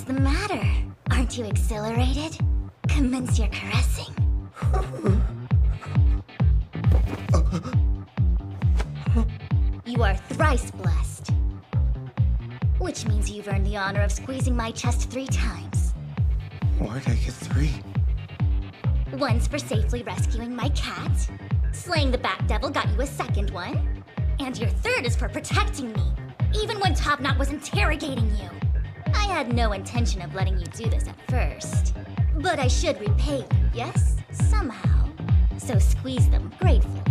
What's the matter? Aren't you exhilarated? Commence your caressing. You are thrice blessed. Which means you've earned the honor of squeezing my chest 3 times. Why'd I get 3? Once for safely rescuing my cat. Slaying the Bat Devil got you a 2nd one. And your 3rd is for protecting me, even when Top Knot was interrogating you. I had no intention of letting you do this at first. But I should repay you, yes? Somehow. So squeeze them gratefully.